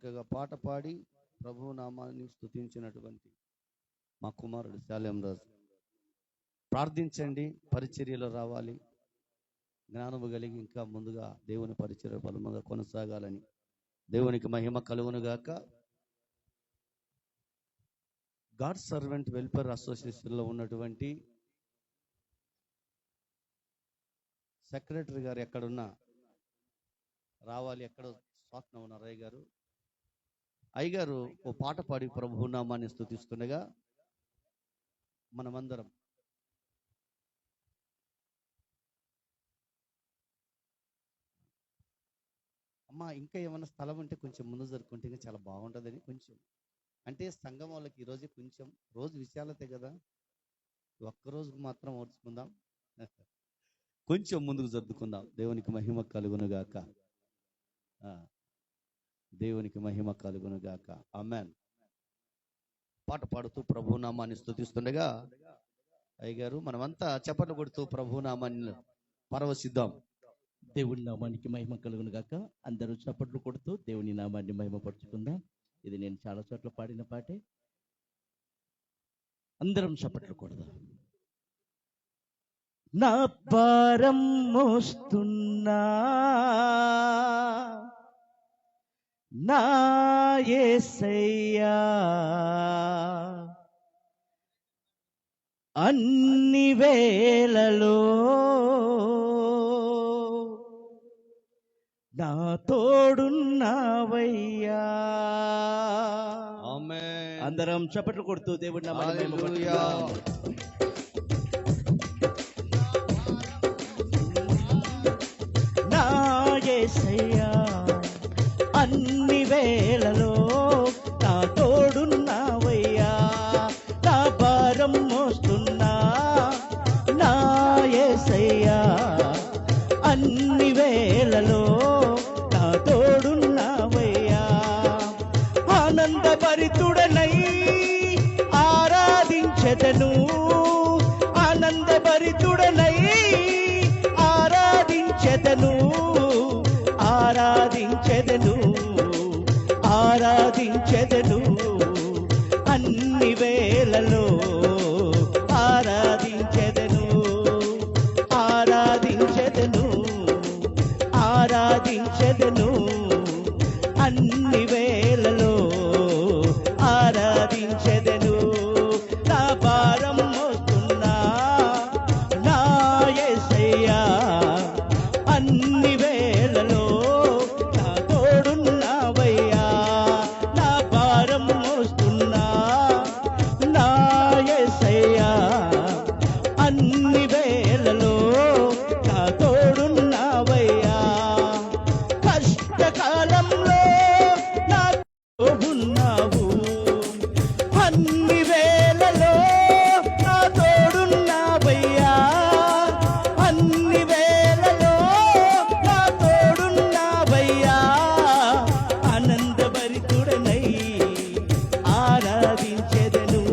చక్కగా పాట పాడి ప్రభు నామాన్ని స్తుతించినటువంటి మా కుమారుడు శాలెం రాజు. ప్రార్థించండి, పరిచర్యలో రావాలి, జ్ఞానము కలిగి ఇంకా ముందుగా దేవుని పరిచర్య బలముగా కొనసాగాలని. దేవునికి మహిమ కలుగును గాక. గాడ్ సర్వెంట్ వెల్ఫేర్ అసోసియేషన్లో ఉన్నటువంటి సెక్రటరీ గారు ఎక్కడున్నా రావాలి. ఎక్కడో స్వాప్న ఉన్నారు అయ్యగారు. అయ్యగారు ఓ పాట పాడి ప్రభు నామాన్ని స్తుతిస్తుండగా మనమందరం అమ్మ ఇంకా ఏమైనా స్థలం ఉంటే కొంచెం ముందు జరుపుకుంటే చాలా బాగుంటుందని, కొంచెం అంటే సంఘం వాళ్ళకి ఈరోజు కొంచెం రోజు విశాలతే కదా, ఒక్కరోజుకు మాత్రం ఓర్చుకుందాం, కొంచెం ముందుకు జరుపుకుందాం. దేవునికి మహిమ కలుగునుగాక. దేవునికి మహిమ కలుగునుగాక. ఆమేన్. పాట పాడుతూ ప్రభు నామాన్ని స్తుతిస్తుండగా అయ్యగారు మనమంతా చప్పట్లు కొడుతూ ప్రభు నామాన్ని పరవశిద్దాం. దేవుని నామానికి మహిమ కలుగును గాక. అందరూ చప్పట్లు కొడుతూ దేవుని నామాన్ని మహిమపరుచుకుందాం. ఇది నేను చాలా చోట్ల పాడిన పాటే. అందరం చప్పట్లు కొడదాం. నా భారం మోస్తున్నా నా యేసయ్యా, అన్ని వేళలో నా తోడున్నావయ్యా. ఆమేన్. అందరం చప్పట్లు కొడుతూ దేవుడి నామాన్ని మహిమపరుచుకుందాం. నా యేసయ్యా, అన్ని వేళలో నా తోడున్నావయ్యా. నా భారం మోస్తున్నా నా యేసయ్యా, అన్ని వేళలో నా తోడున్నావయ్యా. ఆనందభరితుడనై ఆరాధించెదను, ఆనందభరితుడనై ఆరాధించెదను, ఆరాధించెదను, ఆరాధించెదను, అన్ని వేళలో ఆరాధించెదను, ఆరాధించెదను, ఆరాధించెదను, అన్ని వేళలో ఆరాధించెదను. నా భారం మోస్తున్నా నా యేసయ్యా, అన్ని వేళలో నా తోడున్నావయ్యా. నా భారం మోస్తున్నా నా యేసయ్యా, అన్ని వేళలో నా తోడున్నావయ్యా. కష్టకాలంలో నాతో ఉన్నావు, అన్ని వేళలో నా తోడున్నావయ్యా, అన్ని వేళలో నా తోడున్నావయ్యా. ఆనందభరితుడనై ఆరాధించెదను,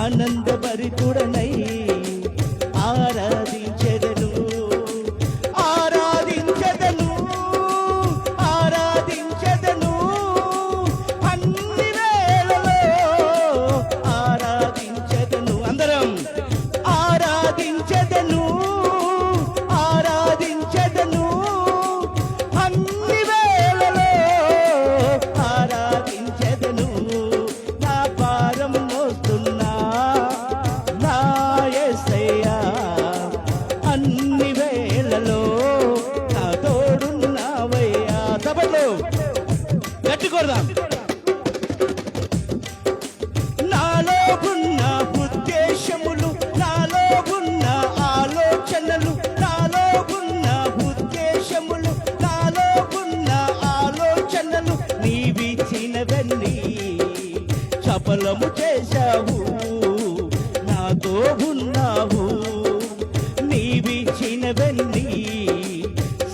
ఆనందభరితుడనై ఆరాధించెదను, ఆరాధించెదను, ఆరాధించెదను, అన్ని వేళలో ఆరాధించెదను. అందరం ఆరాధించెదను, ఆరాధించెదను, అన్ని వేళలో ఆరాధించెదను. నా భారం మోస్తున్నా నా యేసయ్యా, అన్ని వేళలో నా తోడున్నావయ్యా. చప్పట్లు గట్టి కొడదాం. నాలో ఉన్న ఉద్దేశములు, నాలో ఉన్న ఆలోచనలు, నాలో ఉన్న ఉద్దేశములు, నాలో ఉన్న ఆలోచనలు నీవిచ్చినవన్నీ సఫలము చేశావు, నాతో ఉన్నావు. నీవిచ్చినవన్నీ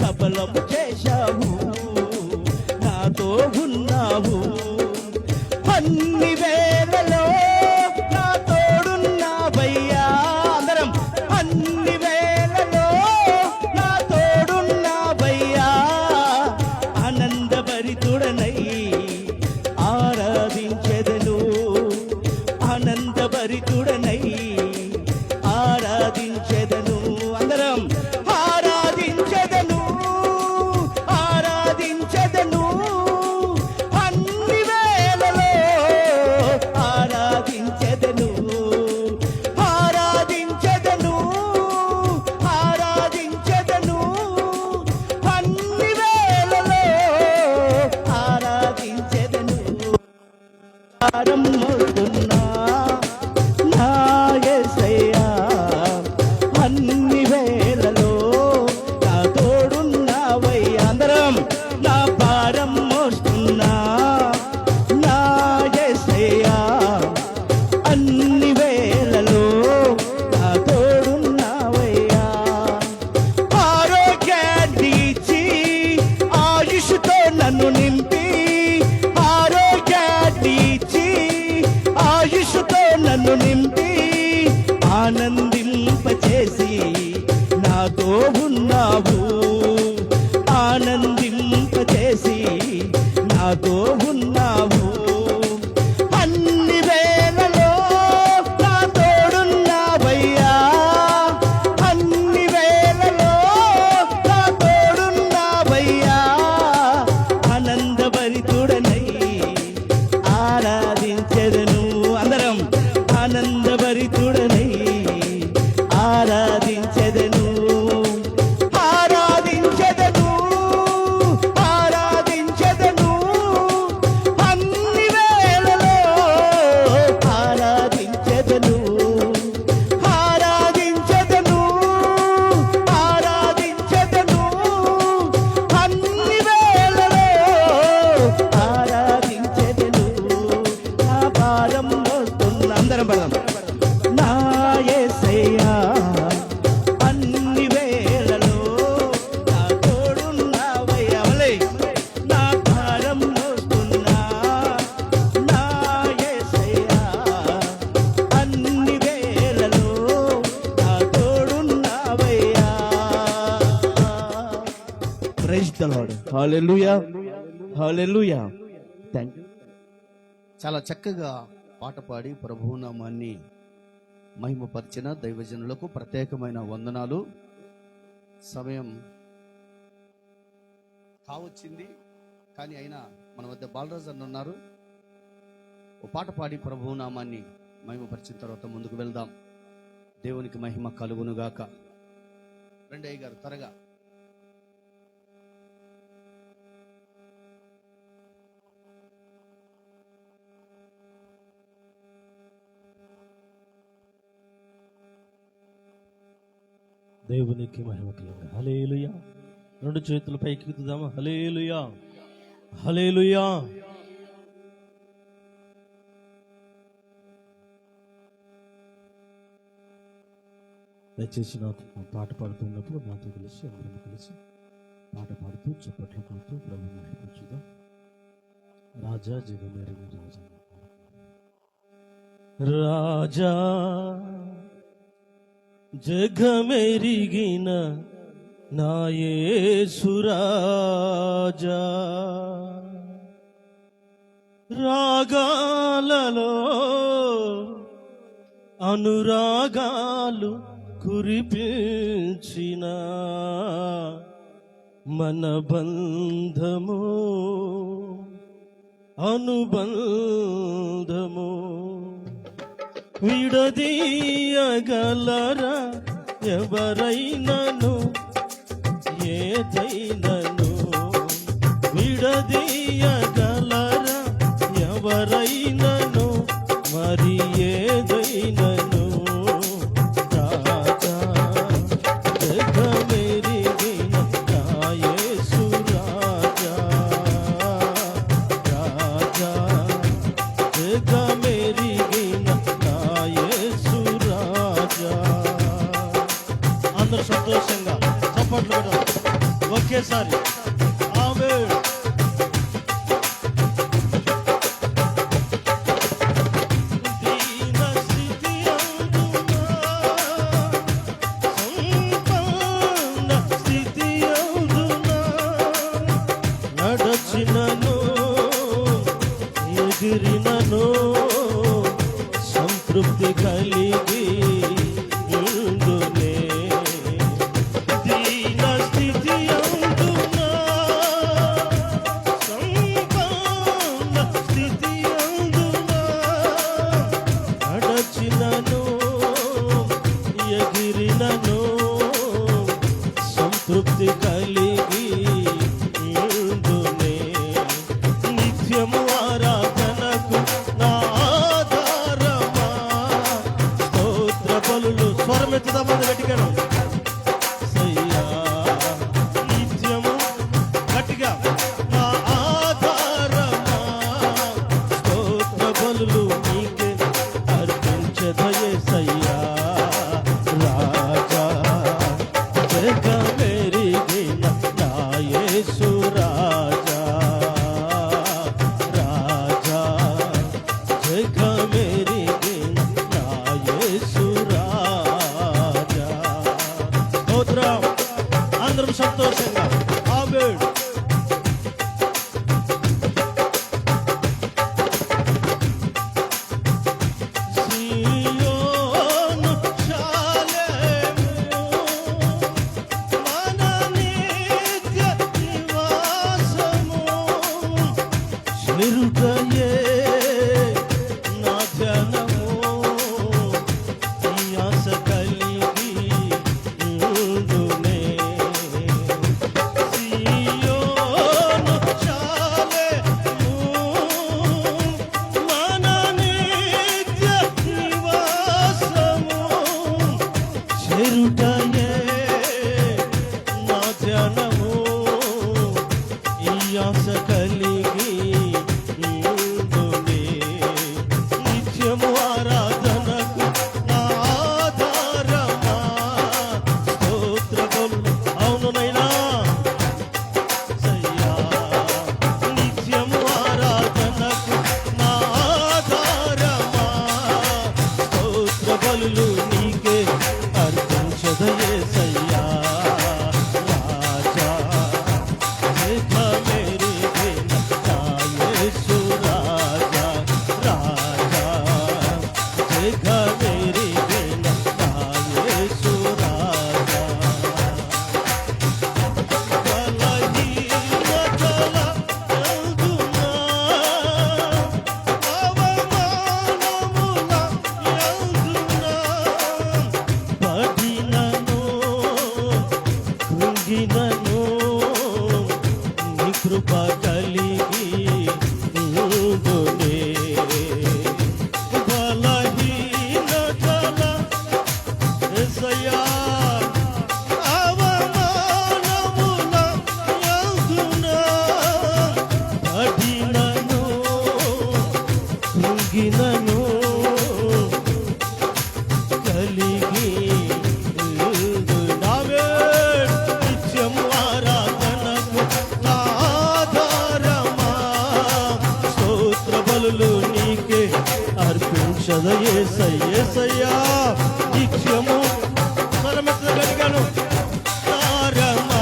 సఫలము చేశావు, నాతో ఉన్నావు. అన్ని వేళలో నా తోడున్నావయ్యా. అందరం అన్ని వేళలో నా తోడున్నావయ్యా. ఆనందభరితుడనై praise the lord. Hallelujah, hallelujah. Thank you. చాలా చక్కగా పాట పాడి ప్రభువు నామాన్ని మహిమపరిచిన దైవజనులకు ప్రత్యేకమైన వందనాలు. సమయం కావచ్చింది, కానీ అయినా మన వద్ద బాలరాజు అన్న ఉన్నారు. ఓ పాట పాడి ప్రభువు నామాన్ని మహిమపరిచిన తర్వాత ముందుకు వెళ్దాం. దేవునికి మహిమ కలుగునుగాక. రండి అయ్య గారు త్వరగా. దేవునికి మహిమ కలుగును. హల్లెలూయా. రెండు చేతులు పైకి ఎత్తుదామా? హల్లెలూయా, హల్లెలూయా. దయచేసి నాతో పాట పాడుతున్నప్పుడు నాతో కలిసి అందరం కలిసి పాట పాడుతూ చప్పట్లు కొడుతూ ప్రభువుని మహిమపరచుదాం. రాజా జగమెరిగిన రాజా, రాజా జగమెరిగిన నా యేసు రాజా, రాగాలలో అనురాగాలు కురిపించిన మన బంధము అనుబంధము విడదీయగలరా ఎవరైనను ఏదైనను? విడదీయగలరా ఎవరైనను మరి ఏదైనను? రాజా జగమెరిగిన నా యేసు రాజా, రాజా జగమెరిగిన నా యేసు రాజా. అందరూ సంతోషంగా చప్పట్లు కొడదాం ఒకేసారి. ఆమేన్. దీన స్థితి అందునా, సంపన్న స్థితి అందునా, నడచినను ఎగిరినను సంతృప్తి కలిగి ఉండునే. దీన స్థితి అందునా, సంపన్న స్థితి అందునా, నడచినను ఎగిరినను సంతృప్తి కలిగి ఉండునే. నిత్యము ఆరాధనకు నా ఆధారమా, స్తోత్ర బలులు స్వరమెత్తుదామని గట్టిగా సయ్యా. నిత్యము గట్టిగా నా ఆధారమా, స్తోత్ర బలులు నీకే అర్పించదయే సయ్యా. రాజా జగమెరిగిన నా యేసు రాజా, రాజా జగమెరిగిన నా యేసు రాజా. స్తోత్రం. అందరం సంతోషంగా ఆమేన్. సియోను శాలేము మన నిత్య నివాసము, స్మిరుటయే నా ధ్యానము, ఈ ఆశ కలిగి ఉండునే. సియోను శాలేము మన నిత్య నివాసము, చెరుటయే నా ధ్యానము, ఈ ఆశ కలిగి ఉండునే. నిత్యము ఆరాధనకు నా ఆధారమా, స్తోత్ర బలులు అవునునైనా సయ్యా. నిత్యము ఆరాధనకు నా ఆధారమా, స్తోత్ర బలులు నీకే అర్పించదయే సయ్యా. రాజా కృంగినను నీ కృప కలిగి ఉండునే. బలహీనతల యేసయ్యా అవమానముల యందున పడినను కృంగినను కలిగి నావే నిత్యము ఆరాధనకు ఆధారమా స్తోత్ర బలులు నీకే అర్పించద యేసయ్యా నిత్యము స్వరమెత్తగలిగాను ఆధారమా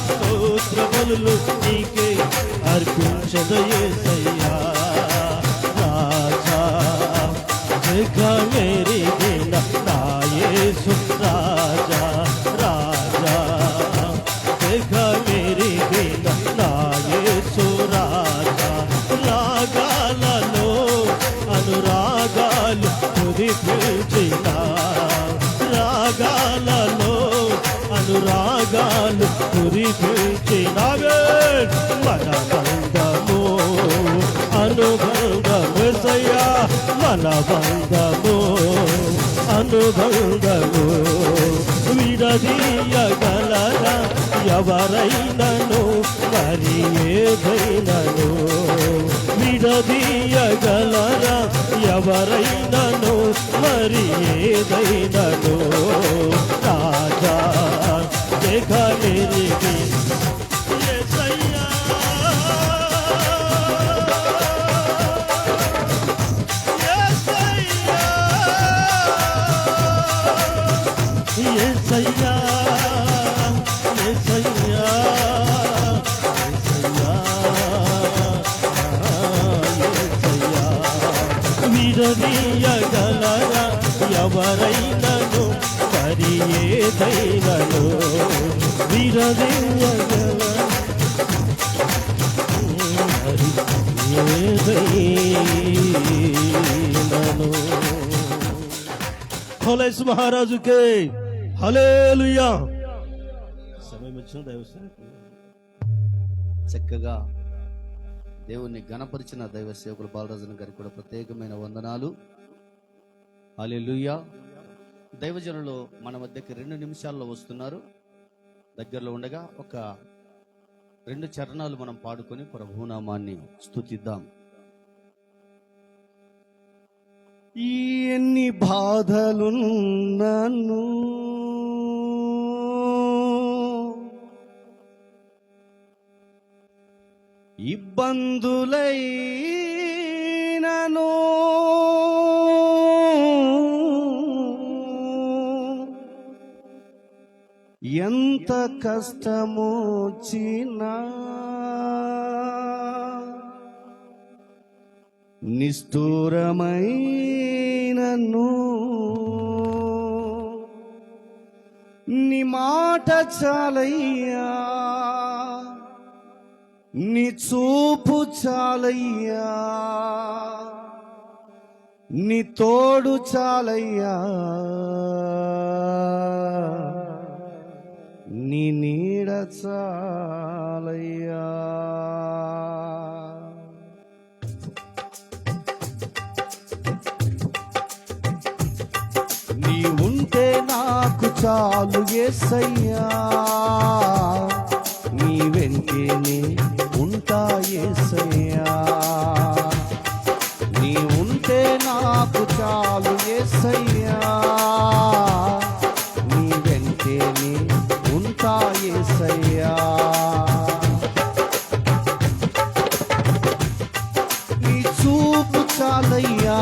స్తోత్ర బలులు నీకే అర్పించద యేసయ్యా రాజా జగ మేరీ దిన నా యేసు రాజా రాజా జగ మేరీ దిన నా యేసు రాజా రాగాలలో అనురాగాలు కురిపించిన రాగాలలో అనురాగాలు కురిపించినవే మన బంధము అనుబంధము యేసయ్యా మన బంధము అనుబంధము విడదీయగలరా ఎవరైనను మరి ఏదైనను విడదీయగలరా ఎవరైనను మరి ఏదైనను రాజా జగమెరిగి యేసయ్యా యేసయ్యా యేసయ్యా యేసయ్యా విడదీయగలరా ఎవరైనను మరి ఏదైనను విడదీయగలరా మరి ఏదైనను. హోలేసు మహారాజుకే హల్లెలూయా. సమయం వచ్చిన దైవసేవకులు చక్కగా దేవుణ్ణి గణపరిచిన దైవ సేవకులు బాలరాజన్ గారికి కూడా ప్రత్యేకమైన వందనాలు. హల్లెలూయా. దైవజనులు మన మధ్యకి 2 నిమిషాల్లో వస్తున్నారు. దగ్గరలో ఉండగా ఒక 2 చరణాలు మనం పాడుకొని ప్రభునామాన్ని స్తుతిద్దాం. ఎన్ని బాధలున్నను ఇబ్బందులైనను ఎంత కష్టమొచ్చినా నిష్ఠూరమైనను నీ మాట చాలయ్యా, నీ చూపు చాలయ్యా, నీ తోడు చాలయ్యా, నీ నీడ చాలయ్యా. నీ ఉంటే నాకు చాలు యేసయ్యా, నీ వెంటనే ఉంటా యేసయ్యా. నీ ఉంటే నాకు చాలు యేసయ్యా, నీ వెంటనే ఉంటా యేసయ్యా. నీ చూపు చాలయ్యా,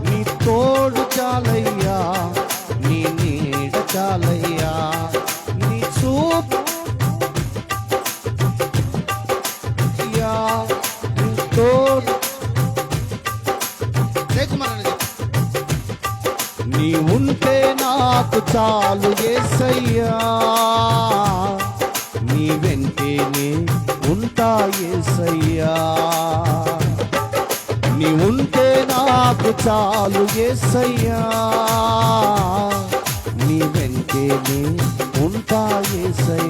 నీ తోడు చాలయ్యా, నీ నీడ చాలయ్యా, నీ చూపు నీ తోడు. నీ ఉంటే నాకు చాలు యేసయ్యా, నీ వెంటనే ఉంటా యేసయ్యా. నీ ఉంటే నాకు చాలు యేసయ్యా, నీ వెంటనే ఉంటా యేసయ్యా.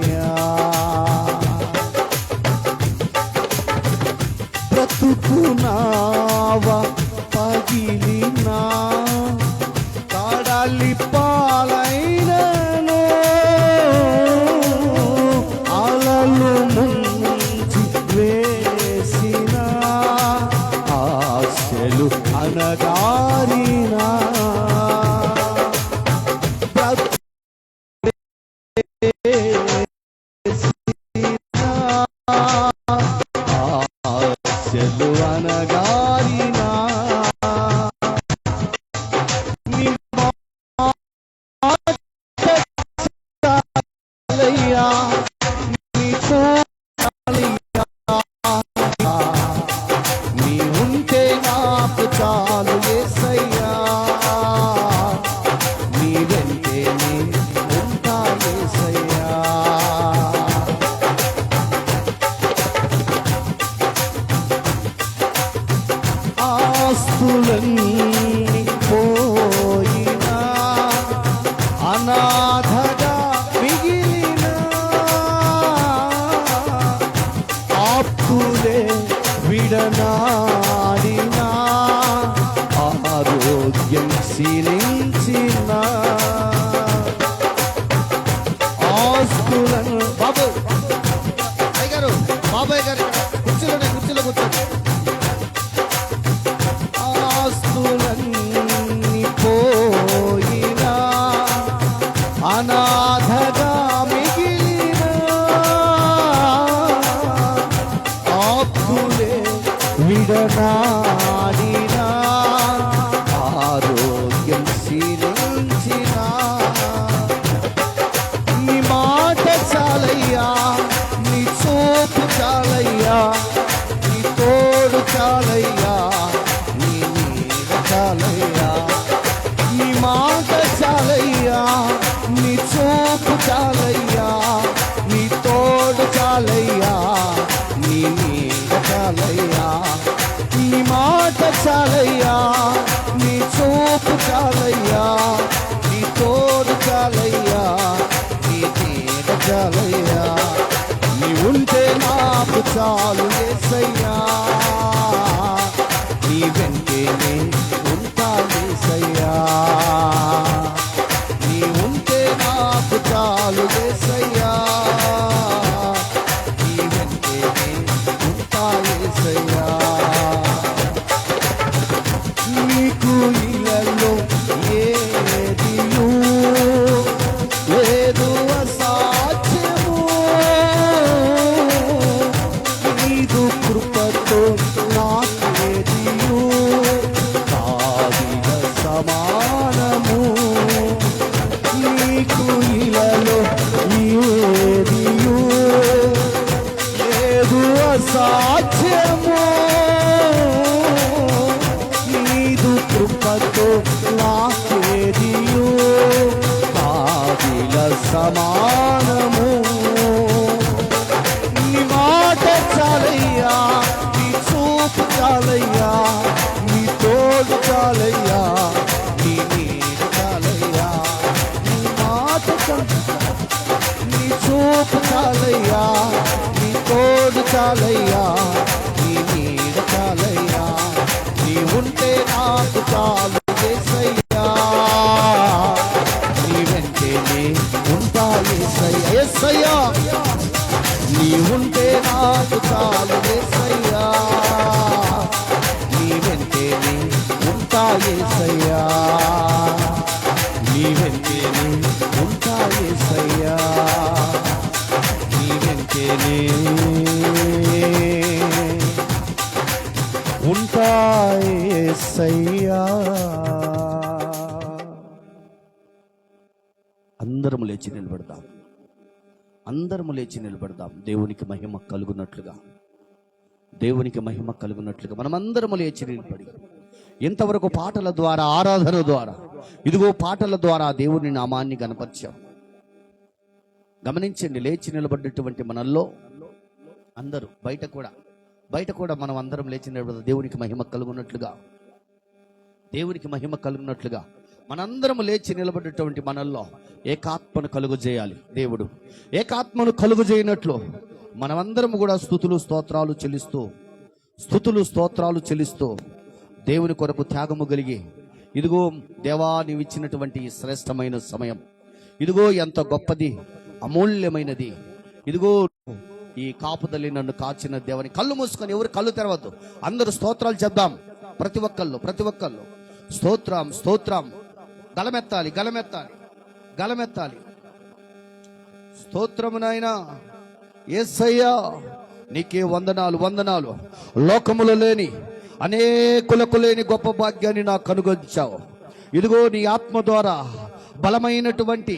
ఆశలు అనగారినా నీ మాట చాలయ్యా, నీ చాలయ్యా, నీ ఉంటే నాకు చాలు యేసయ్యా, నీ వెంటే నేను ఉంటా యేసయ్యా. ఆస్తులన్నీ పోయినా, అనాథగా మిగిలిన ఆప్తులే విడనాడినా, ఆరోగ్యం క్షీణించిన ఆస్తులను బాబాయ్ గారు కుర్చీలో కూర్చోండి. ఆస్తులన్నీ పోయినా, అనాథగా మిగిలిన ఆప్తులే విడనాడిన, ఆరోగ్యం క్షీణించిన నీ మాట చాలయ్యా, నీ చూపు చాలయ్యా, నీ తోడు చాలయ్యా, నీ నీడ చాలయ్యా. నీ మాట చాలయ్యా, నీ చూపు చాలయ్యా, నీ తోడు చాలయ్యా, నీ నీడ చాలయ్యా. నీ మాట చాలయ్యా, నీ చూపు చాలయ్యా, నీ తోడు చాలయ్యా, నీ నీడ చాలయ్యా. నీ ఉంటే నాకు చాలు యేసయ్యా, నీ వెంటనే ఉంటా యేసయ్యా, నీ ఉంటే నాకు చాలు యేసయ్యా, నీ వెంటనే ఉంటా యేసయ్యా. నీకు ఇలలో ఏదియు లేదు అసాధ్యము, నీదు కృపతో నాకేదియు కాదిన సమానము. నీకు ఇలలో ఏదియు లేదు అసాధ్యము, నీదు కృపతో నాకేదియు కాదిల సమానము. నీ మాట చాలయ్యా, నీ చూపు చాలయ్యా, నీ తోడు చాలయ్యా, నీ నీడ చాలయ్యా. నీ మాట నీ చూపు చాలయ్యా, నీ తోడు చాలయ్యా, నీ నీడ చాలయ్యా. నీ ఉంటే నాకు చాలు యేసయ్యా, నీ వెంటనే ఉంటా యేసయ్యా. యేసయ్యా, నీ ఉంటే నాకు చాలు యేసయ్యా, నీ వెంటనే ఉంటా యేసయ్యా, నీ వెంటనే ఉంటా యేసయ్యా, నీ వెంటనే ఉంటా యేసయ్యా. అందరము లేచి నిలబడదాం, అందరము లేచి నిలబడదాం. దేవునికి మహిమ కలుగునట్లుగా, దేవునికి మహిమ కలుగునట్లుగా మనమందరము లేచి నిలబడి ఇంతవరకు పాటల ద్వారా, ఆరాధన ద్వారా, ఇదిగో పాటల ద్వారా దేవుని నామాన్ని గణపరిచాం. గమనించండి, లేచి నిలబడ్డటువంటి మనల్లో అందరూ బయట కూడా మనం అందరం లేచి నిలబడదాం. దేవునికి మహిమ కలుగునట్లుగా, దేవునికి మహిమ కలుగునట్లుగా మనందరం లేచి నిలబడేటువంటి మనల్లో ఏకాత్మను కలుగు చేయాలి. దేవుడు ఏకాత్మను కలుగు చేయనట్లు మనమందరం కూడా స్తుతులు స్తోత్రాలు చెల్లిస్తూ దేవుని కొరకు త్యాగము కలిగి, ఇదిగో దేవా నీవు ఇచ్చినటువంటి ఈ శ్రేష్టమైన సమయం, ఇదిగో ఎంత గొప్పది, అమూల్యమైనది, ఇదిగో ఈ కాపుదల్లి నన్ను కాచిన దేవని. కళ్ళు మూసుకొని ఎవరు కళ్ళు తెరవద్దు, అందరూ స్తోత్రాలు చెప్దాం. ప్రతి ఒక్కళ్ళు స్తోత్రం గలమెత్తాలి. స్తోత్రము నాయనా, యేసయ్యా నీకే వందనాలు, వందనాలు. లోకములో లేని అనేకులకు లేని గొప్ప భాగ్యాన్ని నాకు కనుగొంచావు. ఇదిగో నీ ఆత్మ ద్వారా బలమైనటువంటి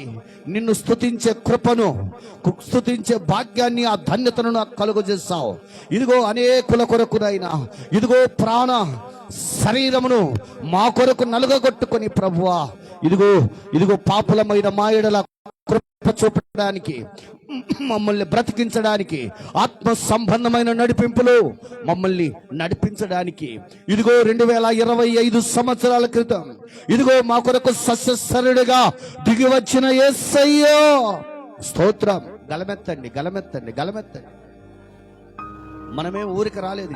నిన్ను స్తుతించే కృపను, స్తుతించే భాగ్యాన్ని, ఆ ధన్యతను నాకు కలుగజేస్తావు. ఇదిగో అనేకుల కొరకునైనా, ఇదిగో ప్రాణ శరీరమును మా కొరకు నలుగగొట్టుకొని ప్రభువా, ఇదిగో పాపులమైన మాయడల కృప చూపడానికి, మమ్మల్ని బ్రతికించడానికి, ఆత్మ సంబంధమైన నడిపింపులు మమ్మల్ని నడిపించడానికి, ఇదిగో 2025 సంవత్సరాల క్రితం ఇదిగో మా కొరకు సస్యశరీరుడిగా దిగి వచ్చిన యేసయ్యా స్తోత్రం. గలమెత్తండి, గలమెత్తండి, గలమెత్తండి. మనమే ఊరికి రాలేదు,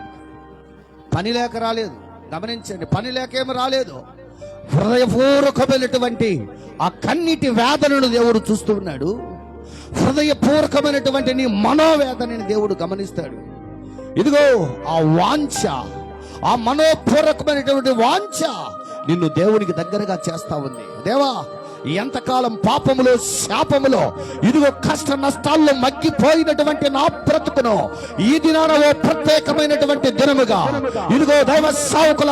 పని లేక రాలేదు. గమనించండి, పని లేకేమి రాలేదు. హృదయపూర్వకమైనటువంటి ఆ కన్నీటి వేదనను దేవుడు చూస్తూ ఉన్నాడు. హృదయపూర్వకమైనటువంటి నీ మనోవేదనని దేవుడు గమనిస్తాడు. ఇదిగో ఆ వాంఛ, ఆ మనోపూర్వకమైనటువంటి వాంఛ నిన్ను దేవునికి దగ్గరగా చేస్తా ఉంది. దేవా, ఎంతకాలం పాపములో, శాపములో, ఇదిగో కష్ట నష్టాల్లో మగ్గిపోయినటువంటి నా బ్రతుకును ఈ దినాన ఓ ప్రత్యేకమైనటువంటి దినముగా, ఇదిగో దైవ సేవకుల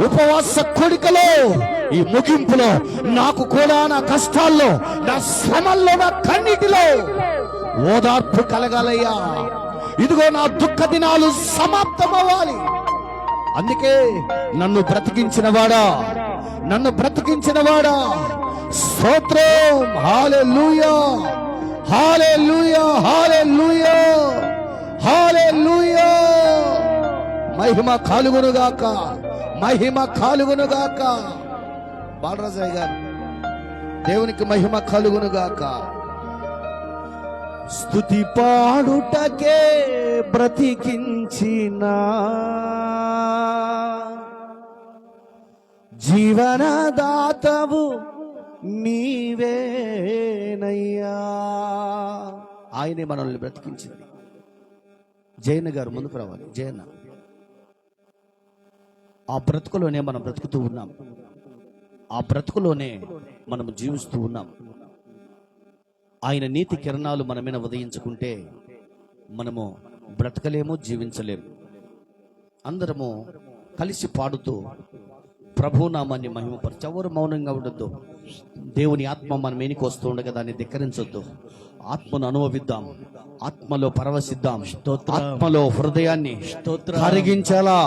ఉపవాస కోడికలో, ఈ ముగింపులో నాకు కూడా నా కష్టాల్లో, నా శ్రమల్లో, నా కన్నీటిలో ఓదార్పు కలగాలయ్యా. ఇదిగో నా దుఃఖ దినాలు సమాప్తమవ్వాలి. అందుకే నన్ను బ్రతికించిన వాడా స్తోత్రం. హల్లెలూయా, హల్లెలూయా, హల్లెలూయా, హల్లెలూయా. మహిమ కలుగునుగాక, మహిమ కలుగునుగాక. బాలరాజయ్య గారు, దేవునికి మహిమ కలుగునుగాక. స్తుతి పాడుటకే బ్రతికించిన జీవనదాతవు నీవేనయ్యా. ఆయనే మనల్ని బ్రతికించింది. జయన్న గారు ముందుకు రావాలి. జయన్న, ఆ బ్రతుకులోనే మనం బ్రతుకుతూ ఉన్నాం. ఆ బ్రతుకులోనే మనం జీవిస్తూ ఉన్నాం. ఆయన నీతి కిరణాలు మన మీద ఉదయించుకుంటే మనము బ్రతకలేము, జీవించలేము. అందరము కలిసి పాడుతూ ప్రభునామాన్ని మహిమపరచు. ఎవరు మౌనంగా ఉండొద్దు. దేవుని ఆత్మ మన మీనికి వస్తూ ఉండగా దాన్ని ధిక్కరించొద్దు. ఆత్మను అనుభవిద్దాం, ఆత్మలో పరవశిద్దాం. ఆత్మలో హృదయాన్ని కరిగించాలా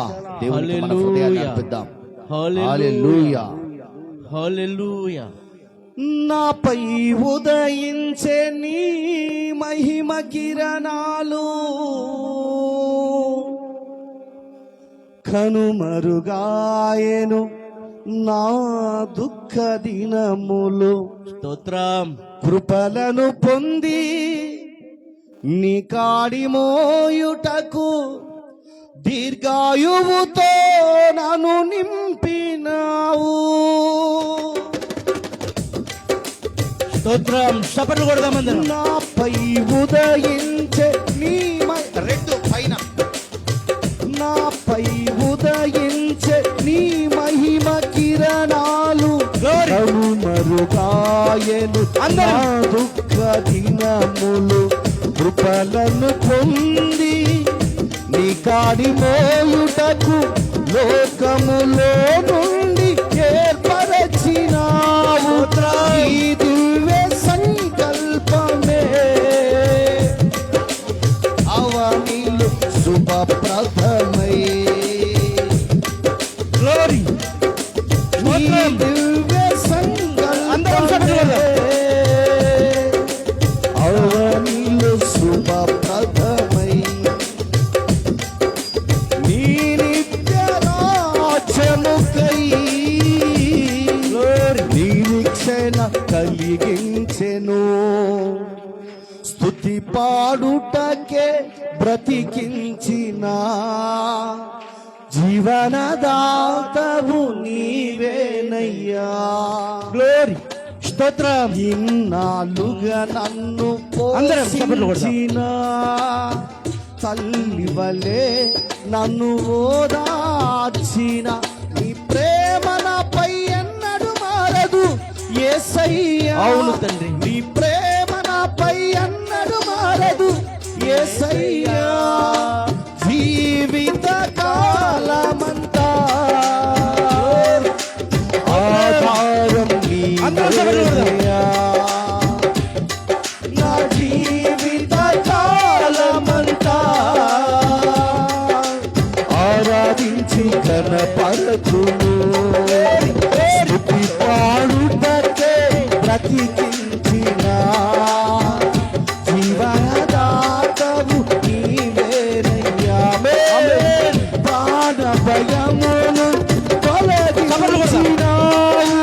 దేవునికి మన హృదయాన్ని అర్పిద్దాం. హల్లెలూయా, హల్లెలూయా. నాపై ఉదయించే నీ మహిమ కిరణాలు కనుమరుగాయెను నా దుఃఖ దినములు. స్తోత్రం. కృపలను పొంది నీ కాడి మోయుటకు దీర్ఘాయువుతో నన్ను నింపినావు. స్తోత్రం. చప్పట్లు కొడదామందరం. నాపై ఉదయించే నీ రెండు పైన నాపై ఉదయించే నీ మహిమ కిరణాలు కనుమరుగాయెను నా దుఃఖ దినములు. కృపలను పొంది నీ కాడి మోయుటకు లోకములో నుండి ఏర్పరచినావు. ఈ దివ్య సంకల్పమే అవనిలు శుభప్రదమై. గ్లోరీ. ఈ దివ్య సంకల్పమే అవనిలు శుభప్రదమై. నీ నిత్య రాజ్యముకై నిరీక్షణ కలిగించెను. స్తుతి పాడుటకే బ్రతికించిన జీవనదాతవు నీవేనయ్యా. గ్లోరీ. స్తోత్రం. ఇన్నాళ్ళుగా నన్ను అందరం చప్పట్లు కొడదాం. పోషించిన తల్లి వలె నన్ను ఓదార్చిన నీ ప్రేమ నాపై ఎన్నడు మారదు యేసయ్యా. అవును తండ్రి. నీ ప్రేమ నాపై ఎన్నడు మారదు యేసయ్యా. బ్రతుకును స్తుతి పాడుటకే బ్రతికించిన జీవనదాతవు నీవేనయ్యా. ప్రాణ భయమును తొలగించినావు,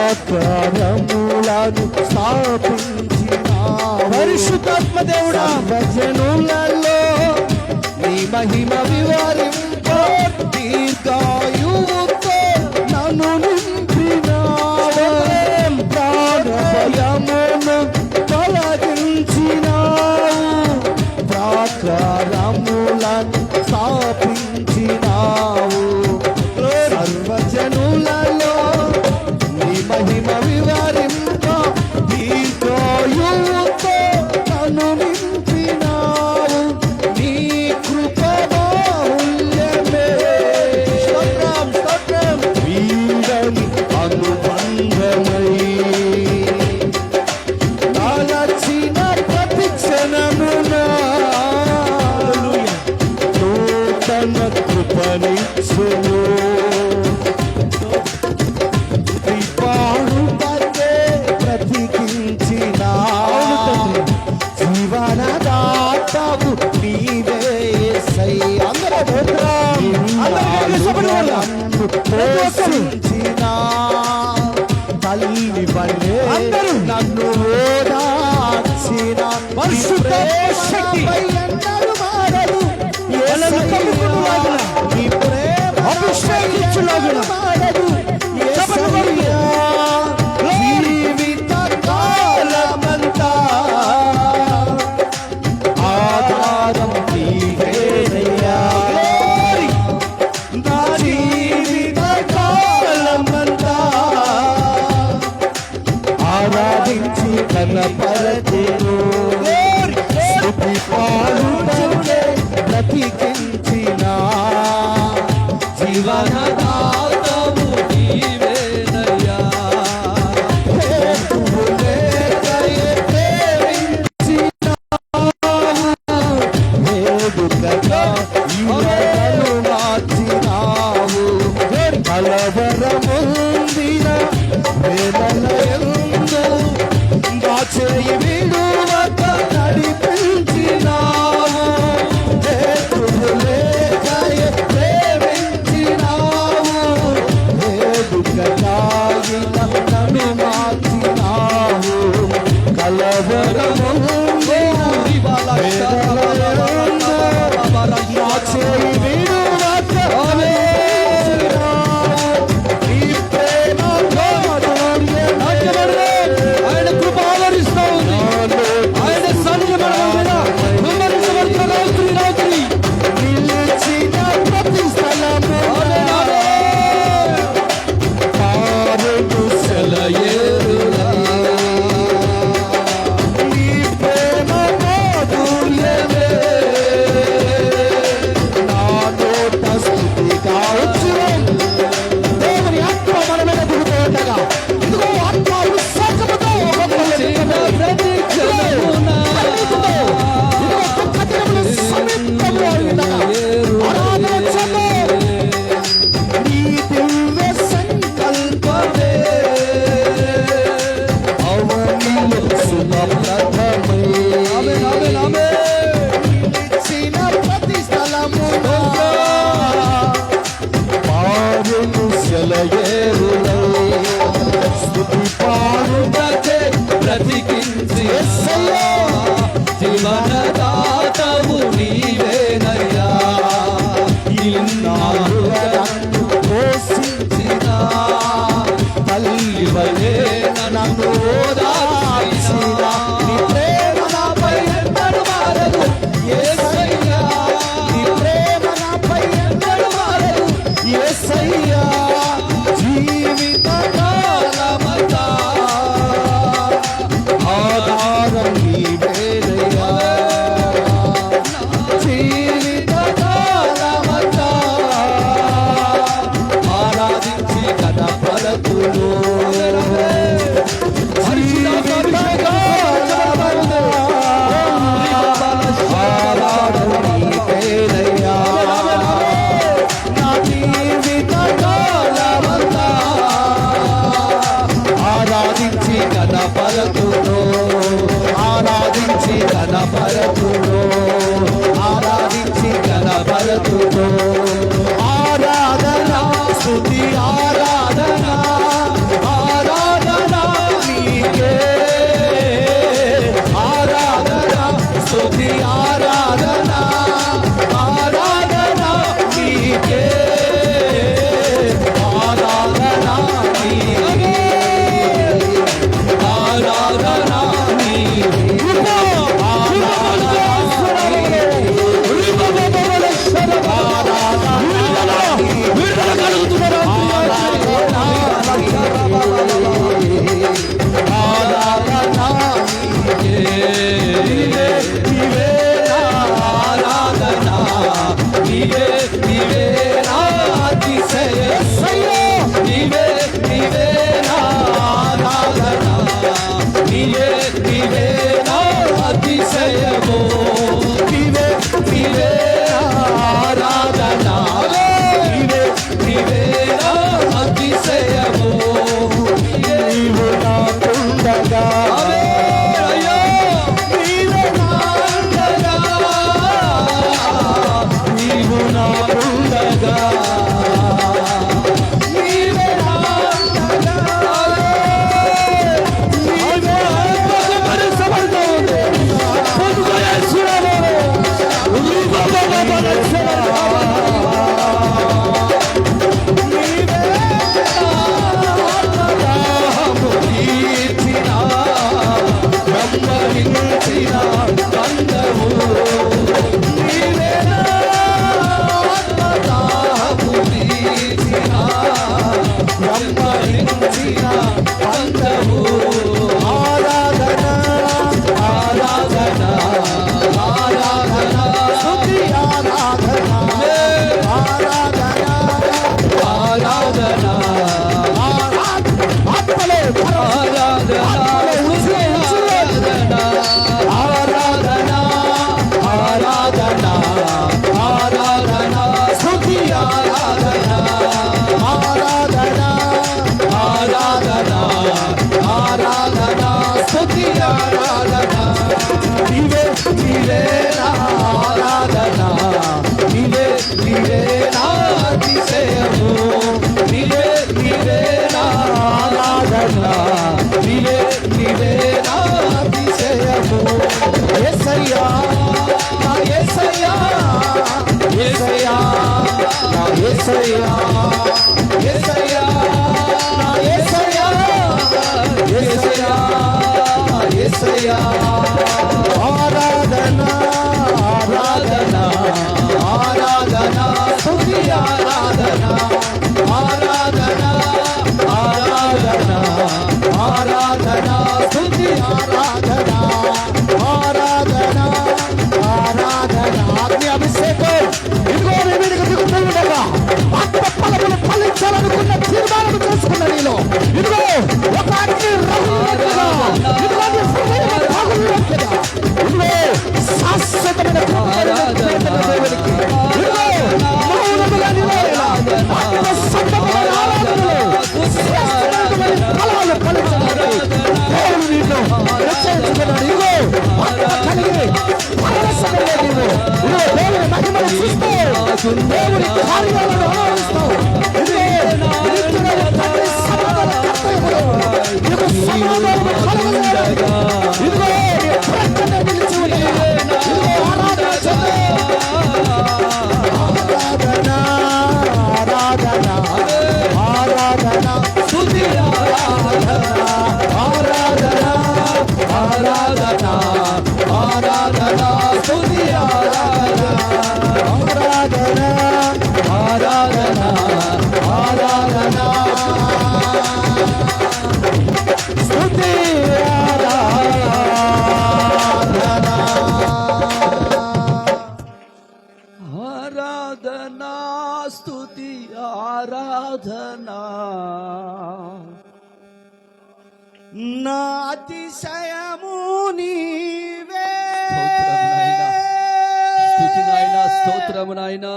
ఆకారములను స్థాపించినావు. పరిశుద్ధాత్మ దేవుడా, సర్వజనులలో నీ మహిమ వివరింప దీర్ఘాయువుతో నన్ను నింపినావు. ప్రాణ భయమును తొలగించినావు, ప్రాకారములను స్థాపించినావు. సర్వజనులలో నీ మహిమ వివరింప దీర్ఘాయువుతో నన్ను నింపినావు. నీ కృప బాహుల్యమే వీడని అనుబంధమై తలచిన ప్రతి క్షణమున నూతన కృపనిచ్చును. పాడుటకే బ్రతికించిన జీవనదాతవు నీవే యేసయ్యా. పోషించిన తల్లి వలె నన్ను ఓదార్చిన పరిశుద్ధపై ఎన్నడూ మారదు యేసయ్యా. నీ ప్రేమ అభిషేకించులాగున మారదు యేసయ్యా. జీవిత కాలమంతా ఆధారం నీవేనయ్యా. నా జీవిత కాలమంతా ఆరాధించి కనపరచెను. స్తుతి పాడుటకే బ్రతికించిన జీవనదాతవు నీవేనయ్యా. హేతువు లేకయే ప్రేమించినావు, వేడుకగా ఈవెను మార్చినావు. కలవరముందిన వేదనయందు నా చేయి విడువక నడిపించినావు. హేతువు లేకయే ప్రేమించినావు, వేడుకగా నన్ను మార్చినావు. కలవరముందిన వేదనయందు నా చేయి విడువక నీ ప్రేమ ఆయన కృప ఆవరిస్తా ఉంది. ఆయన సన్నిధి మన మీద కుమ్మరించబడుతున్న నిలిచిన ప్రతి స్థలము పారుడు సెలయేరులై. నీ ప్రేమ మాధుర్యమే నా నోట స్తుతిగా వచ్చును. దేవుని ఆత్మ మన మీద దిగుతూ ఉండగా ఇదిగో ఆత్మ విశ్వాసముతో సమీపంలో ఉండగా ఆరాధన చేద్దాం. నీ దివ్య సంకల్పమే అవనిలో శుభప్రదమే. నిలిచిన ప్రతి స్థలములో పారును సెలయేరులై. స్తుతి పాడుటకే బ్రతికించి యేసయ్యా. జీవనదాతవు నీవేనయ్యా. ఇన్నాళ్ళుగా నన్ను పోషించిన తల్లి వలె నన్ను ఓదార్చిన నీ ప్రేమ నాపై ఎన్నడూ మారదు యేసయ్యా. నీ ప్రేమ నాపై ఎన్నడూ మారదు యేసయ్యా. జీవిత కాలమంతా ఆధారం నీవేనయ్యా. గణపరతును ఆరాధించి గణపరతును ఆరాధన స్తుతి ఆరాధన ఆరాధన నీకే ఆరాధన స్తుతి ఆరాధన ఆరాధన నీకే ఆరాధన నీకే ఆరాధన ఆరాధన ఆరాధన ఆరాధన స్తుతి ఆరాధన ఆరాధన ఆరాధన ఆరాధన స్తుతి ఆరాధన ఆరాధన ఆరాధన అగ్ని అభిషేకం ఇదిగో వీడికి దిగుతుండగా ఆత్మఫలములు ఫలించాలనుకున్న తీర్మానం చేసుకున్న నీలో ఇదిగో ఒక అగ్ని రగులునట్లుగా ఇదిగో నీ హృదయం రగులునట్లుగా ఇదిగో శాశ్వతమైన దేవునికి ఇదిగో మౌనముగా నిలవేళ ఆత్మ సంబంధమైన ఆరాధనలో శ్రేష్టమైన ఫలాలు ఫలించడానికి దేవుడు నీలో నిశ్చయించుకున్నాడు. ఇదిగో ఆత్మ కలిగి పరవశమయ్యే నీవు ఇదిగో దేవుని మహిమను చూస్తూ దేవుని కార్యాలను అనుభవిస్తావు. ఇదిగో నిత్యుడైన తండ్రి సమాధాన కర్తవ్యుడు నీకు సమాధానము కలుగజేయడానికి ఇదిగో నీ ప్రక్కన నిలిచి ఉంది. ఇదిగో ఆరాధన చేద్దాం. ఆరాధన ఆరాధన స్తుతి ఆరాధన ఆరాధన ఆరాధన ఆరాధన స్తుతి ఆరాధన ఆరాధన ఆరాధన ఆరాధన స్తుతి ఆరాధన స్తుతి ఆరాధన నా అతిశయము నీవే స్తోత్రము నాయనా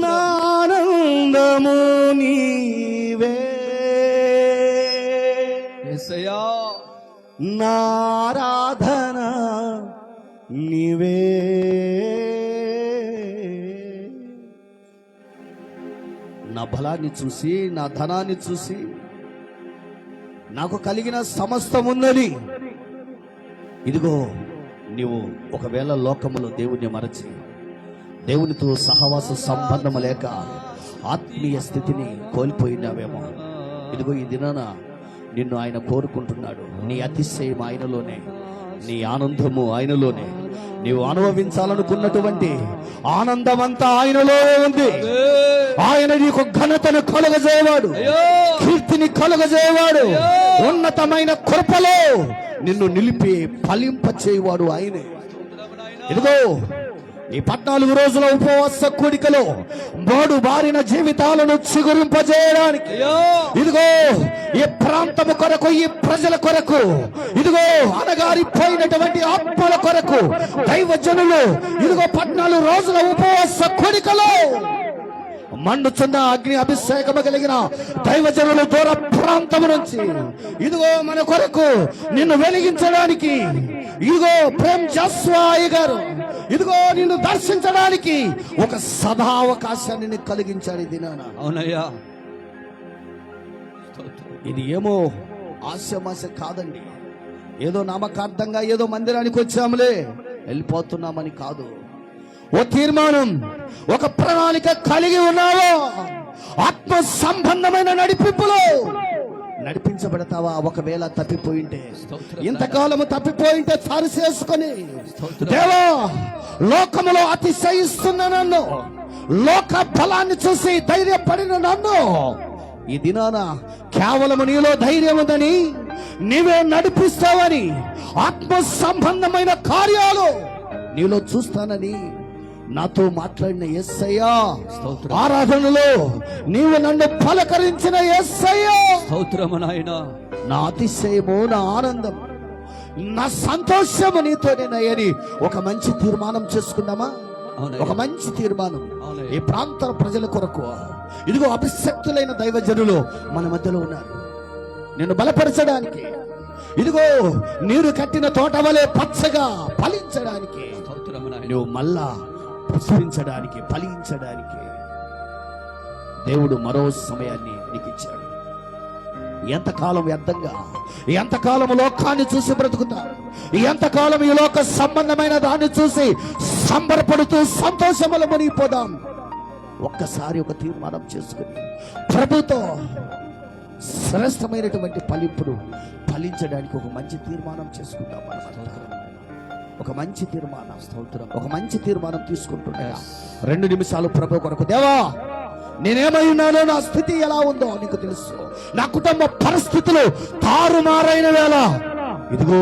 నా ఆనందము నీవే యేసయ్యా నా ఆరాధన నీవే నా బలాన్ని చూసి, నా ధనాన్ని చూసి, నాకు కలిగిన సమస్తం ఉందని, ఇదిగో నీవు ఒకవేళ లోకములో దేవుణ్ణి మరచి దేవునితో సహవాస సంబంధం లేక ఆత్మీయ స్థితిని కోల్పోయినావేమో, ఇదిగో ఈ దినాన నిన్ను ఆయన కోరుకుంటున్నాడు. నీ అతిశయం ఆయనలోనే, నీ ఆనందము ఆయనలోనే, నీవు అనుభవించాలనుకున్నటువంటి ఆనందమంతా ఆయనలోనే ఉంది. ఆయన నీకు ఘనతను కలుగజేయవాడు, కీర్తిని కలుగజేయవాడు, ఉన్నతమైన కృపలో నిన్ను నిలిపి ఫలింప చేయవాడు ఆయనే. ఇదిగో ఈ 14 రోజుల ఉపవాస కూడికలో మోడు బారిన జీవితాలను చిగురింపజేయడానికి, ఇదిగో ఈ ప్రాంతము కొరకు, ఈ ప్రజల కొరకు, ఇదిగో అనగారిపోయినటువంటి ఆత్మల కొరకు దైవజనులు, ఇదిగో 14 రోజుల ఉపవాస కూడికలో మండుచున్న అగ్ని అభిషేకము కలిగిన దైవజనులు దూర ప్రాంతము నుంచి, ఇదిగో మన కొరకు నిన్ను వెలిగించడానికి, ఇదిగో ప్రేమ్ జస్వాయి గారు, ఇదిగో నిన్ను దర్శించడానికి ఒక సదావకాశాన్ని నీకు కలిగించాడు ఈ దినాన. అవునయ్యా, ఇది ఏమో ఆశమాశ కాదండి, ఏదో నామకార్థంగా ఏదో మందిరానికి వచ్చాములే వెళ్ళిపోతున్నామని కాదు. ఓ తీర్మానం, ఒక ప్రణాళిక కలిగి ఉన్నావో, ఆత్మ సంబంధమైన నడిపింపులో నడిపించబడతావా? ఒకవేళ తప్పిపోయింటే, ఇంతకాలము తప్పిపోయింటే సరి చేసుకొని, దేవా లోకములో అతిశయిస్తున్న నన్ను, లోక బలాన్ని చూసి ధైర్యపడిన నన్ను, ఈ దినాన కేవలము నీలో ధైర్యం ఉందని, నీవే నడిపిస్తావని, ఆత్మ సంబంధమైన కార్యాలు నీలో చూస్తానని నాతో మాట్లాడిన యేసయ్యా, ఆరాధనలో నీవు నన్ను పలకరించిన యేసయ్యా, స్తోత్రము నాయనా. నా అతిశయము, నా ఆనందం, నా సంతోషము నీతోనేనయ్యని ఒక మంచి తీర్మానం చేసుకున్నామా? ఒక మంచి తీర్మానం ఈ ప్రాంత ప్రజల కొరకు. ఇదిగో అభిషక్తులైన దైవజనులు మన మధ్యలో ఉన్నారు, నిన్ను బలపరచడానికి, ఇదిగో నీరు కట్టిన తోట వలె పచ్చగా ఫలించడానికి, నువ్వు మళ్ళా పుష్పించడానికి, ఫలించడానికి దేవుడు మరో సమయాన్ని నీకు ఇచ్చాడు. ఎంతకాలం వ్యర్థంగా, ఎంతకాలం లోకాన్ని చూసి బ్రతుకుతారు, ఎంతకాలం ఈ లోక సంబంధమైన దాన్ని చూసి సంబరపడుతూ సంతోషములు మునిగిపోదాం. ఒక్కసారి ఒక తీర్మానం చేసుకుని ప్రభుతో శ్రేష్టమైనటువంటి ఫలింపును ఫలించడానికి ఒక మంచి తీర్మానం చేసుకుందాం. ఒక మంచి తీర్మానం, ఒక మంచి తీర్మానం తీసుకుంటున్నా. 2 నిమిషాలు ప్రభు కొరకు. దేవా, నేనేమై ఉన్నానో, నా స్థితి ఎలా ఉందో నీకు తెలుసు. నా కుటుంబ పరిస్థితులు తారుమారైన వేళ, ఇదిగో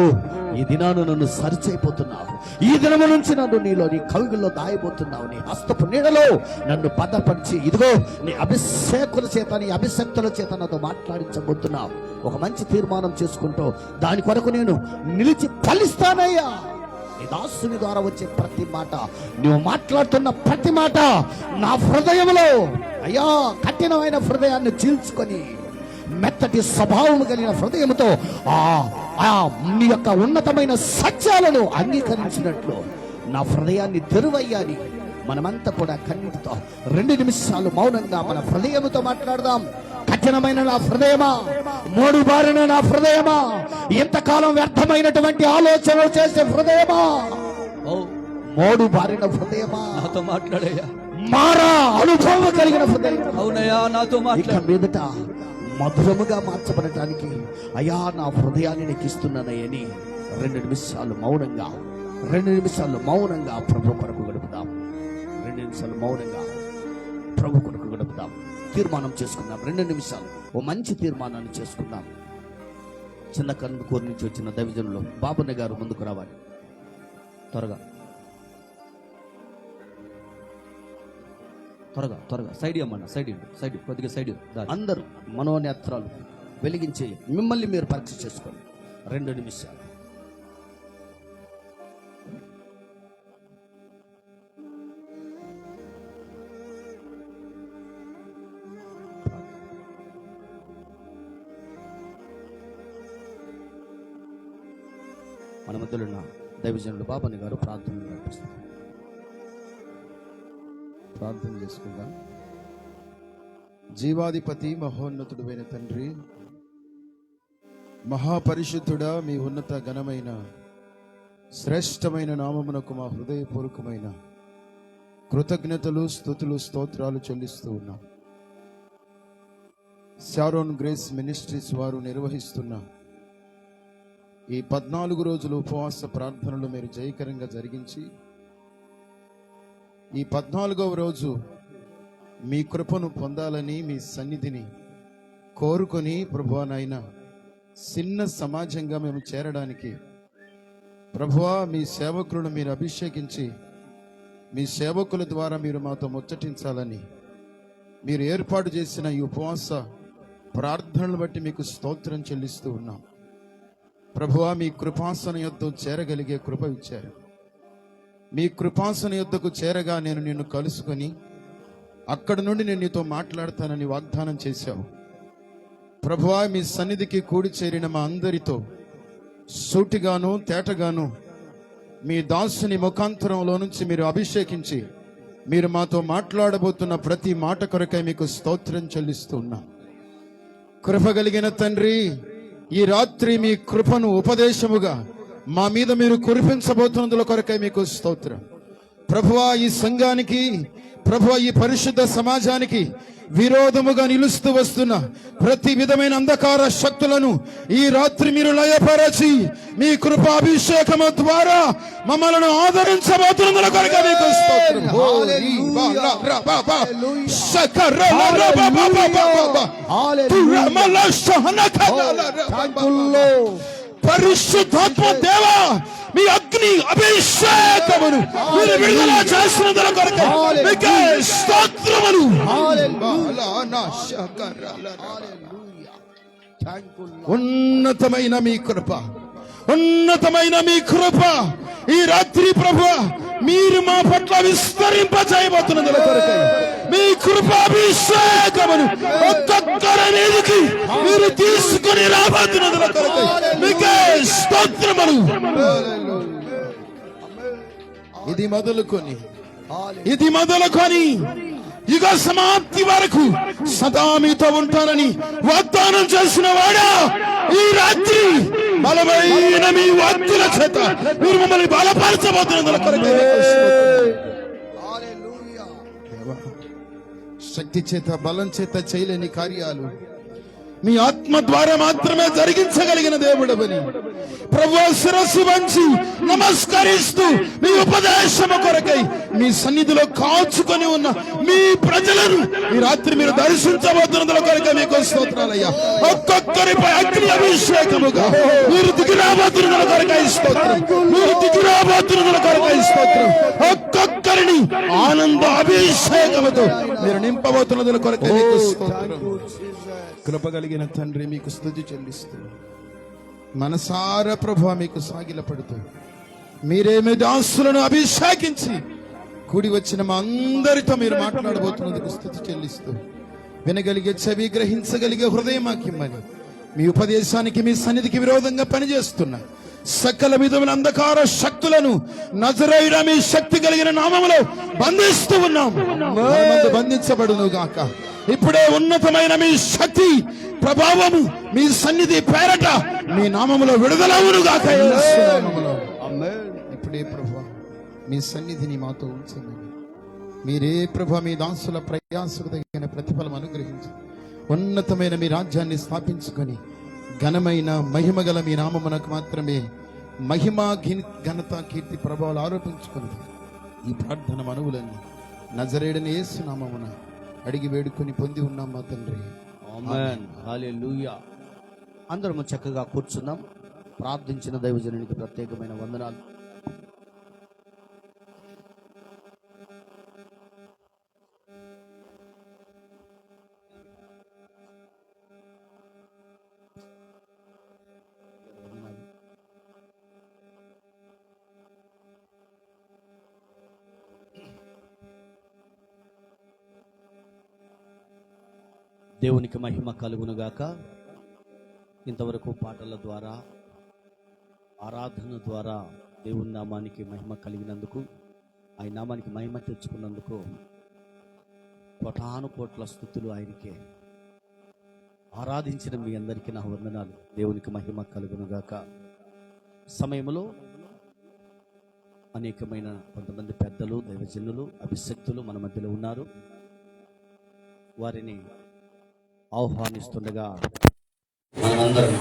ఈ దినాను నన్ను సరిచైపోతున్నావు. ఈ దినము నుంచి నన్ను నీలో, నీ కవిగుల్లో దాయబోతున్నావు. నీ హస్తపు నీడలో నన్ను భద్రపరిచి, ఇదిగో నీ అభిషేకుల చేత, నీ అభిషక్తుల చేత నాతో మాట్లాడించబోతున్నావు. ఒక మంచి తీర్మానం చేసుకుంటూ దాని కొరకు నేను నిలిచి ఫలిస్తానయ్యా. నీ దాసుని ద్వారా వచ్చే ప్రతి మాట, నువ్వు మాట్లాడుతున్న ప్రతి మాట నా హృదయంలో, అయ్యా కఠినమైన హృదయాన్ని చీల్చుకొని మెత్తటి స్వభావం కలిగిన హృదయంతో నీ యొక్క ఉన్నతమైన సత్యాలను అంగీకరించినట్లు నా హృదయాన్ని తెరువయ్యాని. మనమంతా కూడా కన్నీటితో 2 నిమిషాలు మౌనంగా మన హృదయంతో మాట్లాడదాం. కఠినమైన నా హృదయమా, మోడు బారిన నా హృదయమా, ఎంతకాలం వ్యర్థమైనటువంటి ఆలోచనలు చేసే హృదయమా, మోడు బారిన హృదయమా, నాతో మాట్లాడయ్యా. మారా అనుభవం కలిగిన హృదయం, అవునయ్యా నాతో ఇక మీదట మధురముగా మార్చబడటానికి అయ్యా నా హృదయాన్ని నీకు ఇస్తున్నానని 2 నిమిషాలు మౌనంగా, 2 నిమిషాలు మౌనంగా ప్రభు కొరకు గడుపుదాం. 2 నిమిషాలు మౌనంగా ప్రభు కొరకు గడుపుదాం. తీర్మానం చేసుకుందాం. 2 నిమిషాలు ఓ మంచి తీర్మానాన్ని చేసుకుందాం. చిన్న కన్నుకూరు నుంచి వచ్చిన దైవజనులు బాబున్న గారు ముందుకు రావాలి. త్వరగా త్వరగా త్వరగా సైడ్ ఇవ్వమన్నా, సైడ్ కొద్దిగా సైడ్. అందరూ మనోనేత్రాలు వెలిగించి మిమ్మల్ని మీరు పరీక్ష చేసుకోండి. 2 నిమిషాలు. మన మధ్యలో ఉన్న దైవజనుడు బాబాని గారు ప్రార్థన నడిపిస్తారు. ప్రార్థన చేసుకుందాం. జీవాధిపతి మహోన్నతుడైన తండ్రి, మహాపరిశుద్ధుడా, మీ ఉన్నత ఘనమైన శ్రేష్టమైన నామమునకు మా హృదయపూర్వకమైన కృతజ్ఞతలు, స్తుతులు, స్తోత్రాలు చెల్లిస్తూ ఉన్నాం. షారోన్ గ్రేస్ మినిస్ట్రీస్ వారు నిర్వహిస్తున్న ఈ 14 రోజులు ఉపవాస ప్రార్థనలు మీరు జయకరంగా జరిగించి, ఈ 14వ రోజు మీ కృపను పొందాలని మీ సన్నిధిని కోరుకొని, ప్రభువా నాయన, చిన్న సమాజంగా మేము చేరడానికి ప్రభువా మీ సేవకులను మీరు అభిషేకించి మీ సేవకుల ద్వారా మీరు మాతో ముచ్చటించాలని మీరు ఏర్పాటు చేసిన ఈ ఉపవాస ప్రార్థనలు బట్టి మీకు స్తోత్రం చెల్లిస్తూ ఉన్నాం. ప్రభువా మీ కృపాసన యొద్ద చేరగలిగే కృప ఇచ్చారు. మీ కృపాసన యొద్దకు చేరగా నేను నిన్ను కలుసుకొని అక్కడ నుండి నేను నీతో మాట్లాడతానని వాగ్దానం చేశావు. ప్రభువా మీ సన్నిధికి కూడి చేరిన మా అందరితో సూటిగాను తేటగాను మీ దాసుని ముఖాంతరంలో నుంచి మీరు అభిషేకించి మీరు మాతో మాట్లాడబోతున్న ప్రతి మాట కొరకై మీకు స్తోత్రం చెల్లిస్తూ ఉన్నా. కృప కలిగిన తండ్రి, ఈ రాత్రి మీ కృపను ఉపదేశముగా మా మీద మీరు కురిపించబోతున్నందుల కొరకై మీకు స్తోత్రం. ప్రభువా ఈ సంఘానికి, ప్రభువా ఈ పరిశుద్ధ సమాజానికి విరోధముగా నిలుస్తూ వస్తున్న ప్రతి విధమైన అంధకార శక్తులను ఈ రాత్రి మీరు లయపరచి మీ కృపాభిషేకము ద్వారా మమ్మల్ని ఆదరించబోతున్నందుల కొరకై మీకు స్తోత్రం. పరిశుద్ధాత్మ దేవా, మీ అగ్ని అభిషేకమును మీరు విడుదల చేసినందుల కొరకై మీకే స్తోత్రములు. ఉన్నతమైన మీ కృప, ఉన్నతమైన మీ కృప ఈ రాత్రి ప్రభువా మీరు మా పట్ల విస్తరింపజేయబోతున్నందుల కొరకై మీ కృపాభిషేకమును ఒక్కొక్కరి మీదకి మీరు తీసుకొని రాబోతున్నందుల కొరకై మీకే స్తోత్రములు. ఇది మొదలుకొని యుగ సమాప్తి వరకు సదా మీతో ఉంటానని వాగ్దానం చేసిన వాడా, ఈ రాత్రి బలమైన మీ వాక్కుల చేత మీరు మమ్మల్ని బలపరచబోతున్నందుల కొరకై శక్తి చేత బలం చేత చేయలేని కార్యాలు మీ ఆత్మ ద్వారా మాత్రమే జరిగించగలిగిన దేవుడవని ప్రభువా శిరస్సు వంచి నమస్కరిస్తూ మీ ఉపదేశము కొరకై మీ సన్నిధిలో కాచుకొని ఉన్న మీ ప్రజలను ఈ రాత్రి మీరు దర్శించబోతున్నందుల కొరకై మీకు స్తోత్రాలయ్యా. ఒక్కొక్కరిపై అగ్ని అభిషేకముగా మీరు దిగిరాబోతున్నందుల కొరకై స్తోత్రం, మీరు దిగిరాబోతున్నందుల కొరకై స్తోత్రం. ఒక్కొక్కరిని ఆనంద అభిషేకముతో మీరు నింపబోతున్నందుల కొరకై మీకు స్తోత్రం. కృప కలిగిన తండ్రి, మీకు స్తుతి చెల్లిస్తూ మనసార ప్రభువా మీకు సాగిలపడుతూ మీరేమి దాసులను అభిషేకించి కూడి వచ్చిన మా అందరితో మీరు మాట్లాడబోతున్నందుకు స్తుతి చెల్లిస్తూ వినగలిగే చెవి, గ్రహించగలిగే హృదయం మాకిమ్మని మీ ఉపదేశానికి మీ సన్నిధికి విరోధంగా పనిచేస్తున్నా సకల విధమైన అంధకార శక్తులను నజరేయుడా మీ శక్తి కలిగిన నామములో బంధిస్తూ ఉన్నాం. బంధించబడును గాక. ఇప్పుడే ఉన్నతమైన మీ శక్తి ప్రభావము మీ సన్నిధి పేరట మీ నామములో విడుదలవును గాక. ఇప్పుడే ప్రభువా మీ సన్నిధిని మాతో ఉంచండి. మీరే ప్రభువా మీ దాసుల ప్రయాసకు తగిన ప్రతిఫలం అనుగ్రహించి ఉన్నతమైన మీ రాజ్యాన్ని స్థాపించుకొని ఘనమైన మహిమగల మీ నామమునకు మాత్రమే మహిమ, ఘనత, కీర్తి, ప్రభావాలు ఆరోపించుకుని ఈ ప్రార్థన మనవులన్నీ నజరేయుడైన యేసు నామమున అడిగి వేడుకొని పొంది ఉన్నాం మా తండ్రి. ఆమేన్. హల్లెలూయా. అందరము చక్కగా కూర్చున్నాం. ప్రార్థించిన దైవజనునికి ప్రత్యేకమైన వందనాలు. దేవునికి మహిమ కలుగునుగాక. ఇంతవరకు పాటల ద్వారా ఆరాధన ద్వారా దేవుని నామానికి మహిమ కలిగినందుకు, ఆయన నామానికి మహిమ తెచ్చుకున్నందుకు కోటాను కోట్ల స్తుతులు ఆయనకే. ఆరాధించిన మీ అందరికీ నా వందనాలు. దేవునికి మహిమ కలుగునుగాక. సమయంలో అనేకమైన కొంతమంది పెద్దలు, దైవజనులు, అభిషక్తులు మన మధ్యలో ఉన్నారు. వారిని ఆహ్వానిస్తుండగా మనందరం